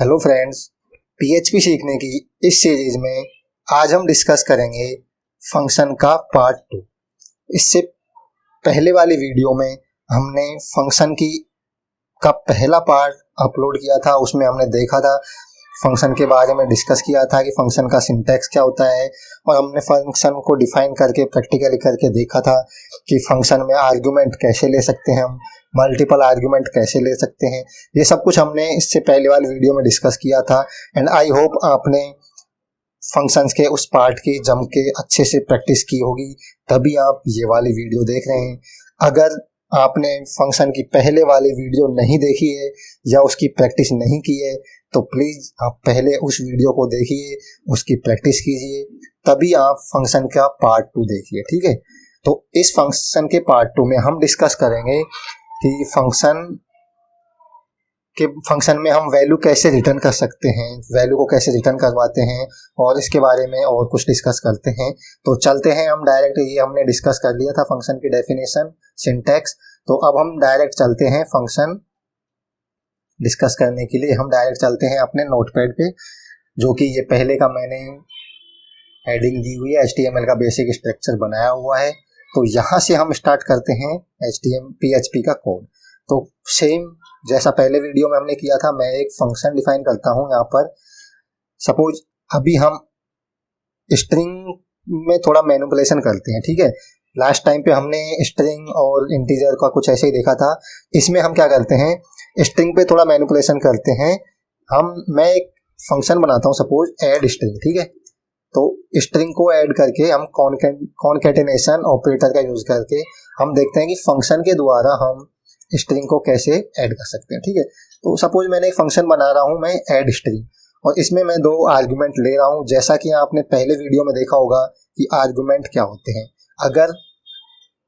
Hello friends, PHP सीखने की इस सीरीज में आज हम डिस्कस करेंगे फंक्शन का पार्ट 2। इससे पहले वाली वीडियो में हमने फंक्शन की का पहला पार्ट अपलोड किया था। उसमें हमने देखा था फंक्शन के बारे में, डिस्कस किया था कि फंक्शन का सिंटैक्स क्या होता है, और हमने फंक्शन को डिफाइन करके प्रैक्टिकली करके देखा था कि फंक्शन में आर्गुमेंट कैसे ले सकते हैं, हम मल्टीपल आर्गुमेंट कैसे ले सकते हैं। ये सब कुछ हमने इससे पहले वाली वीडियो में डिस्कस किया था। एंड आई होप आपने फंक्शंस के उस पार्ट की जम के अच्छे से प्रैक्टिस की होगी, तभी आप ये वाली वीडियो देख रहे हैं। अगर आपने फंक्शन की पहले वाली वीडियो नहीं देखी है या उसकी प्रैक्टिस नहीं की है तो प्लीज़ आप पहले उस वीडियो को देखिए, उसकी प्रैक्टिस कीजिए, तभी आप फंक्शन का पार्ट 2 देखिए। ठीक है, तो इस फंक्शन के पार्ट 2 में हम डिस्कस करेंगे कि फंक्शन में हम वैल्यू कैसे रिटर्न कर सकते हैं, वैल्यू को कैसे रिटर्न करवाते हैं, और इसके बारे में और कुछ डिस्कस करते हैं। तो चलते हैं हम डायरेक्ट, ये हमने डिस्कस कर लिया था फंक्शन की डेफिनेशन, सिंटैक्स। तो अब हम डायरेक्ट चलते हैं फंक्शन डिस्कस करने के लिए। हम डायरेक्ट चलते हैं अपने नोटपैड पे, जो कि ये पहले का मैंने हेडिंग दी हुई है, HTML का बेसिक स्ट्रक्चर बनाया हुआ है। तो यहाँ से हम स्टार्ट करते हैं PHP का कोड। तो सेम जैसा पहले वीडियो में हमने किया था, मैं एक फंक्शन डिफाइन करता हूँ यहाँ पर। सपोज अभी हम स्ट्रिंग में थोड़ा मैनिपुलेशन करते हैं। ठीक है, लास्ट टाइम पे हमने स्ट्रिंग और इंटीजर का कुछ ऐसे ही देखा था। इसमें हम क्या करते हैं, स्ट्रिंग पे थोड़ा मैनिपुलेशन करते हैं। मैं एक फंक्शन बनाता हूँ, सपोज ऐड स्ट्रिंग। ठीक है, तो स्ट्रिंग को ऐड करके हम कॉनकैटेनेशन ऑपरेटर का यूज करके हम देखते हैं कि फंक्शन के द्वारा हम स्ट्रिंग को कैसे ऐड कर सकते हैं। ठीक है, तो सपोज मैंने एक फंक्शन बना रहा हूँ मैं ऐड स्ट्रिंग, और इसमें मैं 2 आर्गुमेंट ले रहा हूँ। जैसा कि आपने पहले वीडियो में देखा होगा कि आर्गुमेंट क्या होते हैं। अगर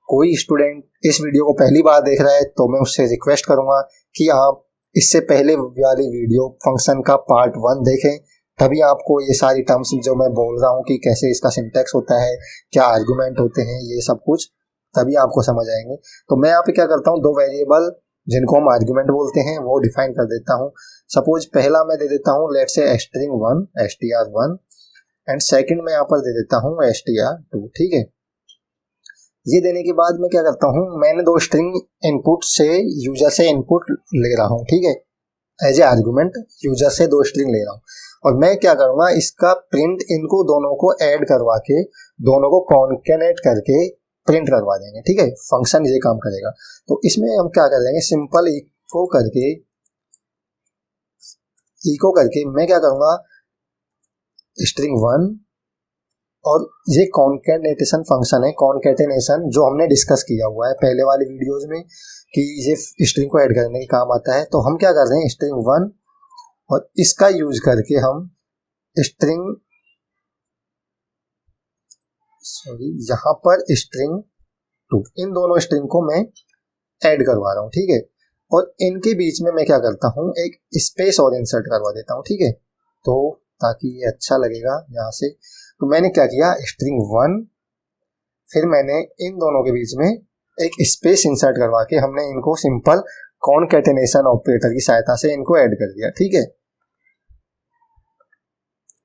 कोई स्टूडेंट इस वीडियो को पहली बार देख रहा है तो मैं उससे रिक्वेस्ट करूंगा कि आप इससे पहले वाली वीडियो फंक्शन का पार्ट 1 देखें, तभी आपको ये सारी टर्म्स जो मैं बोल रहा हूँ कि कैसे इसका सिंटैक्स होता है, क्या आर्गुमेंट होते हैं, ये सब कुछ तभी आपको समझ आएंगे। तो मैं यहाँ पे क्या करता हूँ, 2 वेरिएबल जिनको हम आर्गुमेंट बोलते हैं वो डिफाइन कर देता हूँ। सपोज पहला मैं दे देता हूँ let's say string1 str1, and second मैं यहाँ पर दे देता हूँ str2। ठीक है, ये देने के बाद मैं क्या करता हूँ, मैंने 2 स्ट्रिंग इनपुट से यूजर से इनपुट ले रहा हूँ। ठीक है, एज ए आर्गुमेंट यूजर से 2 स्ट्रिंग ले रहा हूँ, और मैं क्या करूँगा, इसका प्रिंट इनको दोनों को ऐड करवा के दोनों को कॉन्केनेट करके प्रिंट करवा देंगे। ठीक है, फंक्शन ये काम करेगा। तो इसमें हम क्या कर देंगे, सिंपल इको करके मैं क्या करूँगा, string1, और ये कॉन्केटेनेशन फंक्शन है, कॉन्केटेनेशन जो हमने डिस्कस किया हुआ है पहले वाली वीडियोस में कि ये स्ट्रिंग को ऐड करने के काम आता है। तो हम क्या कर रहे हैं, string1 और इसका यूज करके हम यहाँ पर string2, इन दोनों स्ट्रिंग को मैं ऐड करवा रहा हूँ। ठीक है, और इनके बीच में मैं क्या करता हूँ, एक स्पेस और इंसर्ट करवा देता हूँ। ठीक है, तो ताकि ये अच्छा लगेगा यहाँ से। तो मैंने क्या किया, string1, फिर मैंने इन दोनों के बीच में एक स्पेस इंसर्ट करवा के हमने इनको सिंपल कॉनकैटेनेशन ऑपरेटर की सहायता से इनको ऐड कर दिया। ठीक है,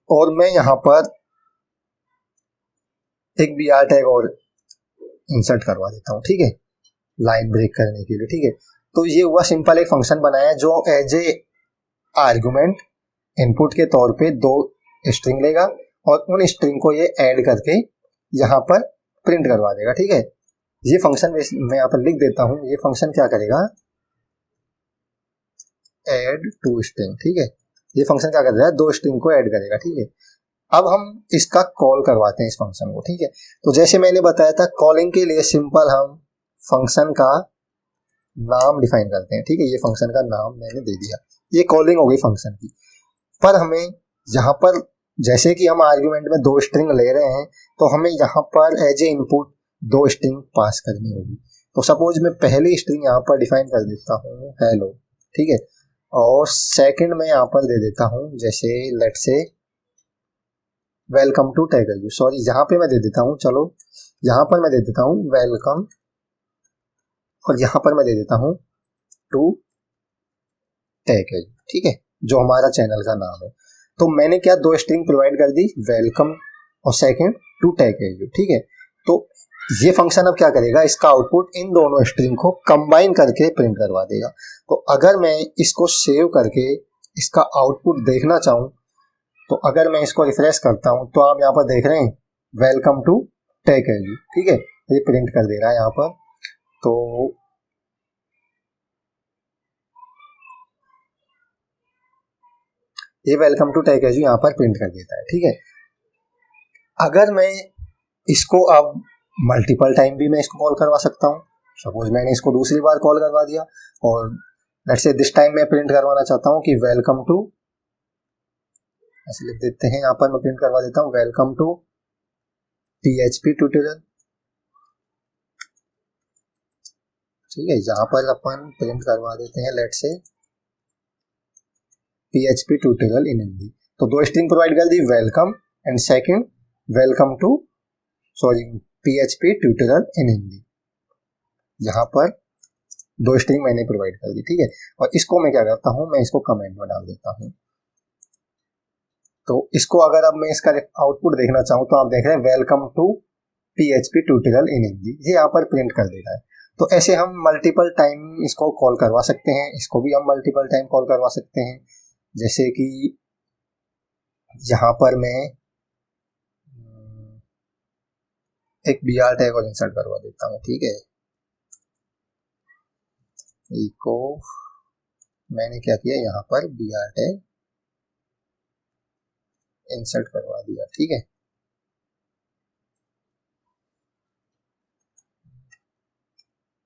और मैं यहाँ पर एक br टैग और इंसर्ट करवा देता हूँ। ठीक है, लाइन ब्रेक करने के लिए। ठीक है, तो ये हुआ सिंपल एक फंक्शन बनाया जो एज ए आर्गुमेंट इनपुट के तौर पे 2 स्ट्रिंग लेगा और उन स्ट्रिंग को ये ऐड करके यहाँ पर प्रिंट करवा देगा। ठीक है, ये फंक्शन मैं यहाँ पर लिख देता हूँ, ये फंक्शन क्या करेगा, ऐड 2 स्ट्रिंग। ठीक है, ये फंक्शन क्या करेगा, 2 स्ट्रिंग को ऐड करेगा। ठीक है, अब हम इसका कॉल करवाते हैं इस फंक्शन को। ठीक है, तो जैसे मैंने बताया था, कॉलिंग के लिए सिंपल हम फंक्शन का नाम डिफाइन करते हैं। ठीक है, ये फंक्शन का नाम मैंने दे दिया, ये कॉलिंग हो गई फंक्शन की। पर हमें यहाँ पर जैसे कि हम आर्गुमेंट में 2 स्ट्रिंग ले रहे हैं, तो हमें यहाँ पर as a input 2 string pass करनी होगी। तो सपोज मैं पहली स्ट्रिंग यहाँ पर डिफाइन कर देता हूँ हेलो। ठीक है, और सेकंड में यहाँ पर दे देता हूँ जैसे let's say welcome to टैगयू। Sorry, यहाँ पे मैं दे देता हूँ, चलो यहाँ पर मैं दे देता हूँ वेलकम, और यहाँ पर मैं दे देता हूँ टू टैगयू। ठीक है, जो हमारा चैनल का नाम है। तो मैंने क्या दो स्ट्रिंग प्रोवाइड कर दी, वेलकम और सेकंड टू टैग एज, ठीक है। तो ये फंक्शन अब क्या करेगा, इसका आउटपुट इन दोनों स्ट्रिंग को कंबाइन करके प्रिंट करवा देगा। तो अगर मैं इसको सेव करके इसका आउटपुट देखना चाहूँ, तो अगर मैं इसको रिफ्रेश करता हूँ तो आप यहाँ पर देख रहे हैं वेलकम टू टैग एज, ठीक है, ये प्रिंट कर दे रहा है यहाँ पर। तो ये वेलकम टू टैग एज यहाँ पर प्रिंट कर देता है, ठीक है। अगर मैं इसको अब मल्टीपल टाइम भी मैं इसको कॉल करवा सकता हूँ। सपोज मैंने इसको दूसरी बार कॉल करवा दिया और लेट्स से दिस टाइम मैं प्रिंट करवाना चाहता हूँ कि वेलकम टू, ऐसे लिख देते हैं यहाँ पर, मैं प्रिंट करवा देता हूँ वेलकम टू PHP ट्यूटोरियल, ठीक है। यहाँ पर अपन प्रिंट करवा देते हैं let's say PHP tutorial in Hindi. तो दो स्ट्रिंग प्रोवाइड कर दी, welcome and second welcome to PHP tutorial in Hindi. यहाँ पर दो स्ट्रिंग मैंने प्रोवाइड कर दी, ठीक है। और इसको मैं क्या करता हूँ, मैं इसको कमेंट में डाल देता हूँ। तो इसको अगर अब मैं इसका आउटपुट देखना चाहूँ तो आप देख रहे हैं welcome to PHP tutorial in Hindi, ये यहाँ पर प्रिंट कर दे रहा है। तो ऐसे हम मल्टीपल टाइम इसको कॉल करवा सकते हैं, इसको भी हम मल्टीपल टाइम कॉल करवा सकते हैं। जैसे कि यहाँ पर मैं एक BR टैग और इंसर्ट करवा देता हूँ, ठीक है। इको मैंने क्या किया, यहाँ पर BR टैग इंसर्ट करवा दिया, ठीक है।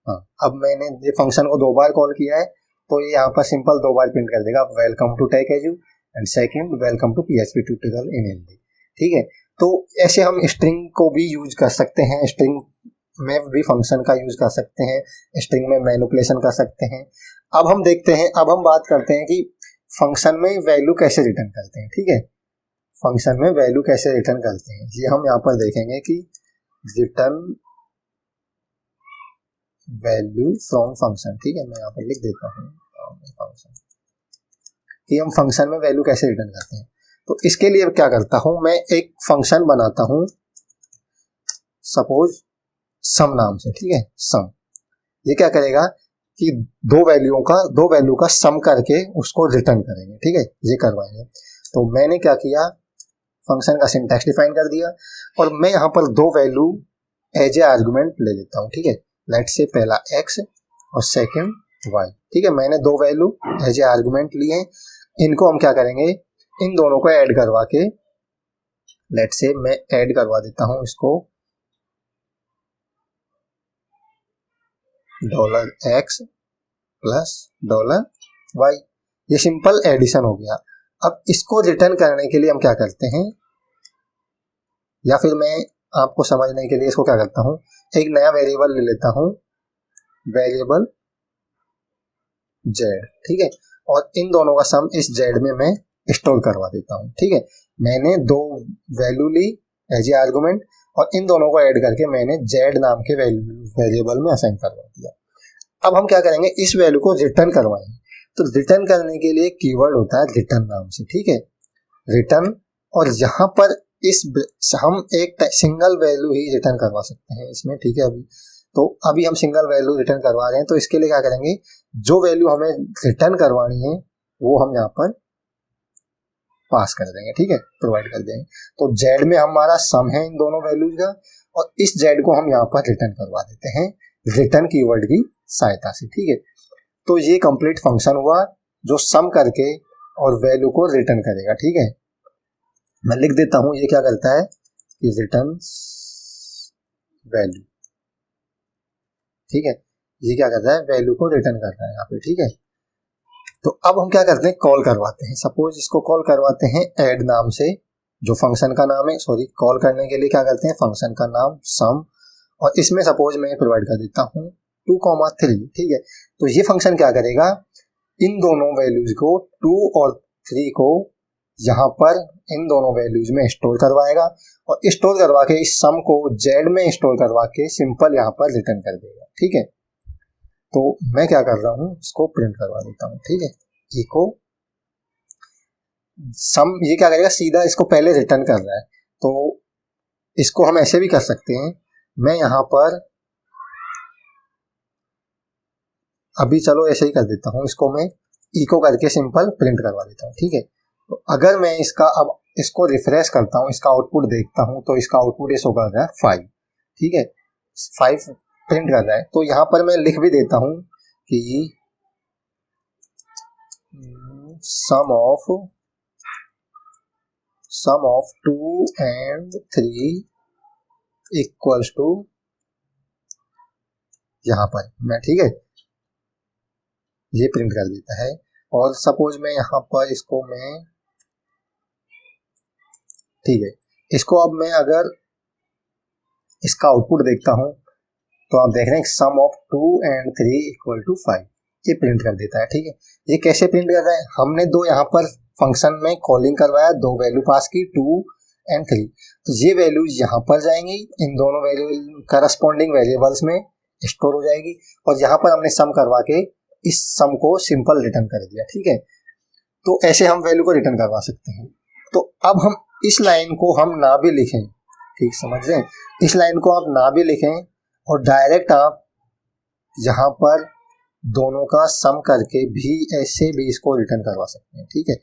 हाँ, अब मैंने ये फंक्शन को दो बार कॉल किया है तो ये यहाँ पर सिंपल दो बार प्रिंट कर देगा welcome to tag as and second welcome to PHP tutorial in Hindi, ठीक है। तो ऐसे हम स्ट्रिंग को भी यूज कर सकते हैं, स्ट्रिंग में भी फंक्शन का यूज कर सकते हैं, स्ट्रिंग में मैनिपुलेशन कर सकते हैं। अब हम देखते हैं, अब हम बात करते हैं कि फंक्शन में वैल्यू कैसे रिटर्न करते हैं, ठीक है। फंक्शन में वैल्यू कैसे रिटर्न करते हैं ये हम यहाँ पर देखेंगे कि रिटर्न वैल्यू फ्रॉम फंक्शन, ठीक है। मैं यहाँ पर लिख देता हूँ फंक्शन कि हम फंक्शन में वैल्यू कैसे रिटर्न करते हैं। तो इसके लिए क्या करता हूँ, मैं एक फंक्शन बनाता हूँ सपोज सम नाम से, ठीक है। सम ये क्या करेगा कि दो वैल्यू का सम करके उसको रिटर्न करेंगे, ठीक है, ये करवाएंगे। तो मैंने क्या किया, फंक्शन का सिंटैक्स डिफाइन कर दिया और मैं यहाँ पर दो वैल्यू एज ए आर्गुमेंट ले लेता हूँ, ठीक है। लेट्स से पहला x और सेकंड y, ठीक है। मैंने दो वैल्यू एज ए आर्गुमेंट लिए हैं, इनको हम क्या करेंगे, इन दोनों को ऐड करवा के, लेट्स से मैं ऐड करवा देता हूं इसको $x प्लस $y, ये सिंपल एडिशन हो गया। अब इसको रिटर्न करने के लिए हम क्या करते हैं, या फिर मैं आपको समझने के लिए इसको क्या करता हूं, एक नया वेरिएबल ले लेता हूं, वेरिएबल z, ठीक है। और इन दोनों का सम इस z में मैं स्टोर करवा देता हूं, ठीक है। मैंने दो वैल्यू ली एज ए आर्गुमेंट और इन दोनों को ऐड करके मैंने z नाम के वेरिएबल में असाइन करवा दिया। अब हम क्या करेंगे, इस वैल्यू को रिटर्न करवाएंगे। तो रिटर्न करने के लिए कीवर्ड होता है रिटर्न नाम से, ठीक है, रिटर्न। और यहाँ पर हम एक सिंगल वैल्यू ही रिटर्न करवा सकते हैं इसमें, ठीक है। अभी हम सिंगल वैल्यू रिटर्न करवा रहे हैं, तो इसके लिए क्या करेंगे, जो वैल्यू हमें रिटर्न करवानी है वो हम यहाँ पर पास कर देंगे, ठीक है, प्रोवाइड कर देंगे। तो z में हमारा सम है इन दोनों वैल्यूज का और इस z को हम यहाँ पर रिटर्न करवा देते हैं रिटर्न कीवर्ड की सहायता से, ठीक है। तो ये कंप्लीट फंक्शन हुआ जो सम करके और वैल्यू को रिटर्न करेगा, ठीक है। मैं लिख देता हूं ये क्या करता है कि रिटर्न वैल्यू, ठीक है, ये क्या करता है, वैल्यू को रिटर्न करता है यहाँ पे, ठीक है। तो अब हम क्या करते हैं, कॉल करवाते हैं। सपोज इसको कॉल करवाते हैं ऐड नाम से, जो फंक्शन का नाम है, कॉल करने के लिए क्या करते हैं, फंक्शन का नाम सम, और इसमें सपोज मैं प्रोवाइड कर देता हूँ 2,3, ठीक है। तो ये फंक्शन क्या करेगा, इन दोनों वैल्यूज को 2 और 3 को यहाँ पर इन दोनों वैल्यूज में स्टोर करवाएगा और स्टोर करवा के इस सम को z में स्टोर करवा के सिंपल यहाँ पर रिटर्न कर देगा, ठीक है। तो मैं क्या कर रहा हूँ, इसको प्रिंट करवा देता हूँ, ठीक है, इको सम ये क्या करेगा, सीधा इसको पहले रिटर्न कर रहा है। तो इसको हम ऐसे भी कर सकते हैं, मैं यहाँ पर अभी चलो ऐसे ही कर देता हूँ, इसको मैं इको करके सिंपल प्रिंट करवा देता हूँ, ठीक है। तो अगर मैं इसका अब इसको रिफ्रेश करता हूँ, इसका आउटपुट देखता हूँ, तो इसका आउटपुट ये शो कर रहा है 5, ठीक है, 5 प्रिंट कर रहा है। तो यहाँ पर मैं लिख भी देता हूँ कि sum of 2 and 3 equals to, यहाँ पर मैं, ठीक है, ये प्रिंट कर देता है। और सपोज मैं यहाँ पर इसको मैं, ठीक है, इसको अब मैं अगर इसका आउटपुट देखता हूँ, तो आप देख रहे हैं सम ऑफ 2 and 3 इक्वल टू 5, ये प्रिंट कर देता है, ठीक है। ये कैसे प्रिंट कर रहा है, हमने दो यहाँ पर फंक्शन में कॉलिंग करवाया, दो वैल्यू पास की 2 and 3, तो ये वैल्यू यहाँ पर जाएंगी, इन दोनों वैल्यू करस्पॉन्डिंग वेरिएबल्स में स्टोर हो जाएगी, और यहाँ पर हमने सम करवा के इस सम को सिंपल रिटर्न कर दिया, ठीक है। तो ऐसे हम वैल्यू को रिटर्न करवा सकते हैं। तो अब हम इस लाइन को हम ना भी लिखें, ठीक समझ रहे हैं, इस लाइन को आप ना भी लिखें और डायरेक्ट आप यहाँ पर दोनों का सम करके भी ऐसे भी इसको रिटर्न करवा सकते हैं, ठीक है।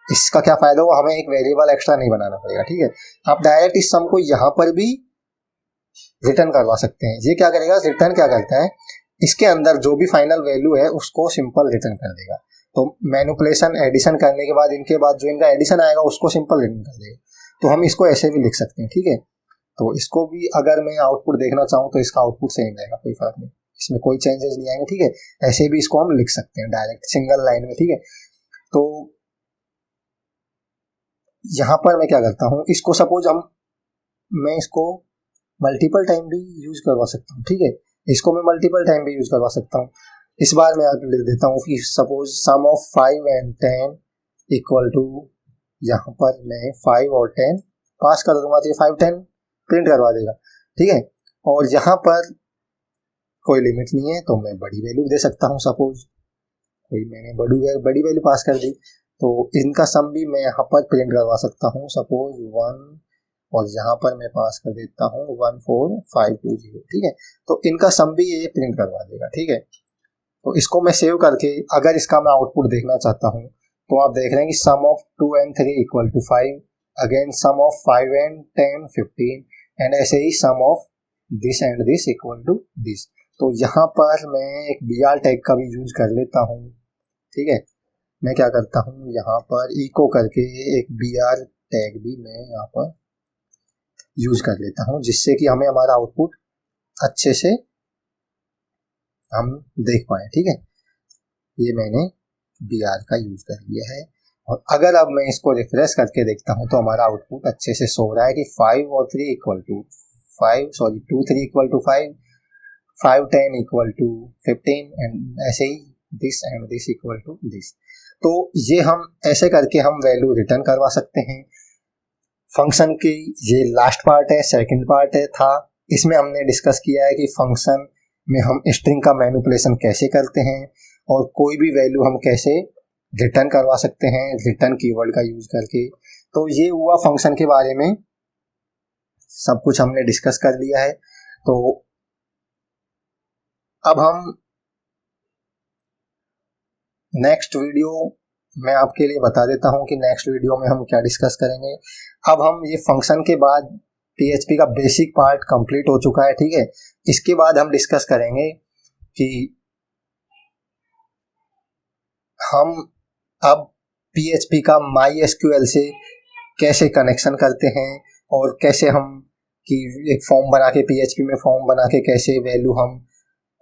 इसका क्या फायदा हुआ, हमें एक वेरिएबल एक्स्ट्रा नहीं बनाना पड़ेगा, ठीक है। आप डायरेक्ट इस सम को यहाँ पर भी रिटर्न करवा सकते हैं। ये क्या करेगा, रिटर्न क्या करता है, इसके अंदर जो भी फाइनल वैल्यू है उसको सिंपल रिटर्न कर देगा। तो मैनिपुलेशन एडिशन करने के बाद इनके बाद जो इनका एडिशन आएगा उसको सिंपल रिटर्न कर देगा। तो हम इसको ऐसे भी लिख सकते हैं, ठीक है। तो इसको भी अगर मैं आउटपुट देखना चाहूँ तो इसका आउटपुट सेम रहेगा, कोई फर्क नहीं, इसमें कोई चेंजेस नहीं आएंगे, ठीक है। ऐसे भी इसको हम लिख सकते हैं डायरेक्ट सिंगल लाइन में, ठीक है। तो यहाँ पर मैं क्या करता हूँ, इसको सपोज मैं इसको मल्टीपल टाइम भी यूज करवा सकता हूँ, ठीक है। इसको मैं मल्टीपल टाइम भी यूज करवा सकता हूँ। इस बार मैं लिख देता हूँ कि suppose sum of 5 and 10 equal to, यहाँ पर मैं 5 और 10 पास कर दूंगा तो ये 5 10 प्रिंट करवा देगा, ठीक है। और यहाँ पर कोई लिमिट नहीं है, तो मैं बड़ी वैल्यू दे सकता हूँ, सपोज कोई मैंने बड़ी वैल्यू पास कर दी, तो इनका सम भी मैं यहाँ पर प्रिंट करवा सकता हूँ, सपोज 1, और यहाँ पर मैं पास कर देता हूँ 14520, ठीक है। तो इनका सम भी ये प्रिंट करवा देगा, ठीक है। तो इसको मैं सेव करके अगर इसका मैं आउटपुट देखना चाहता हूँ, तो आप देख रहे हैं कि sum of 2 and 3 equal to 5, again sum of 5 and 10 15, and ऐसे ही sum of this and this equal to this. तो यहाँ पर मैं एक br टैग का भी यूज कर लेता हूँ, ठीक है। मैं क्या करता हूँ, यहाँ पर इको करके एक br टैग भी मैं यहाँ पर यूज कर लेता हूँ, जिससे कि हमें हमारा आउटपुट अच्छे से हम देख पाए, ठीक है। ये मैंने br का यूज कर लिया है। और अगर अब मैं इसको रिफ्रेश करके देखता हूँ तो हमारा आउटपुट अच्छे से शो रहा है कि 5 और 3 equal to 5, sorry 2 3 equal to 5, 5 10 equal to 15, and ऐसे ही this and this equal to this. तो ये हम ऐसे करके हम वैल्यू रिटर्न करवा सकते हैं। फंक्शन की ये लास्ट पार्ट है, सेकंड पार्ट है था, इसमें हमने डिस्कस किया है कि फंक्शन में हम स्ट्रिंग का मैनिपुलेशन कैसे करते हैं और कोई भी वैल्यू हम कैसे रिटर्न करवा सकते हैं रिटर्न कीवर्ड का यूज करके। तो ये हुआ फंक्शन के बारे में, सब कुछ हमने डिस्कस कर लिया है। तो अब हम नेक्स्ट वीडियो मैं आपके लिए बता देता हूं कि नेक्स्ट वीडियो में हम क्या डिस्कस करेंगे। अब हम ये फंक्शन के बाद PHP का बेसिक पार्ट कंप्लीट हो चुका है, ठीक है। इसके बाद हम डिस्कस करेंगे कि हम अब PHP का MySQL से कैसे कनेक्शन करते हैं और कैसे हम कि एक फॉर्म बना के PHP में फॉर्म बना के कैसे वैल्यू हम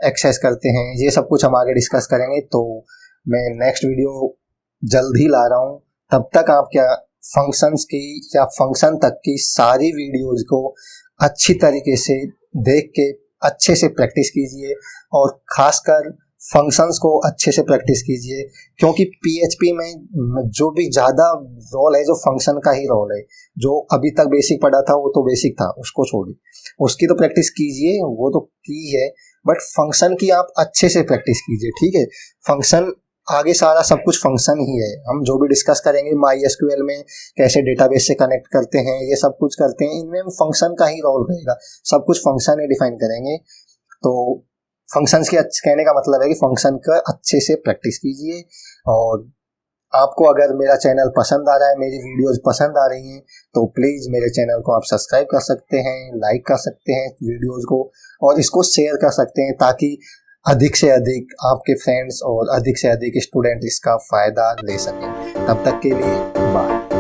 एक्सेस करते हैं, ये सब कुछ हम आगे डिस्कस करेंगे। तो मैं नेक्स्ट वीडियो जल्द ही ला रहा हूँ, तब तक आप क्या फंक्शंस की या फंक्शन तक की सारी वीडियोज को अच्छी तरीके से देख के अच्छे से प्रैक्टिस कीजिए और खासकर फंक्शंस को अच्छे से प्रैक्टिस कीजिए, क्योंकि PHP में जो भी ज़्यादा रोल है जो फंक्शन का ही रोल है। जो अभी तक बेसिक पढ़ा था वो तो बेसिक था, उसको छोड़िए, उसकी तो प्रैक्टिस कीजिए, वो तो की है, बट फंक्शन की आप अच्छे से प्रैक्टिस कीजिए, ठीक है। फंक्शन आगे सारा सब कुछ फंक्शन ही है। हम जो भी डिस्कस करेंगे MySQL में कैसे डेटाबेस से कनेक्ट करते हैं, ये सब कुछ करते हैं, इनमें फंक्शन का ही रोल रहेगा। सब कुछ फंक्शन ही डिफाइन करेंगे। तो फंक्शंस के कहने का मतलब है कि फंक्शन का अच्छे से प्रैक्टिस कीजिए। और आपको अगर मेरा चैनल पसंद आ रहा है, मेरी वीडियोस पसंद आ रही हैं, तो प्लीज़ मेरे चैनल को आप सब्सक्राइब कर सकते हैं, लाइक कर सकते हैं वीडियोस को, और इसको शेयर कर सकते हैं ताकि अधिक से अधिक आपके फ्रेंड्स और अधिक से अधिक स्टूडेंट इसका फ़ायदा ले सकें। तब तक के लिए बाय।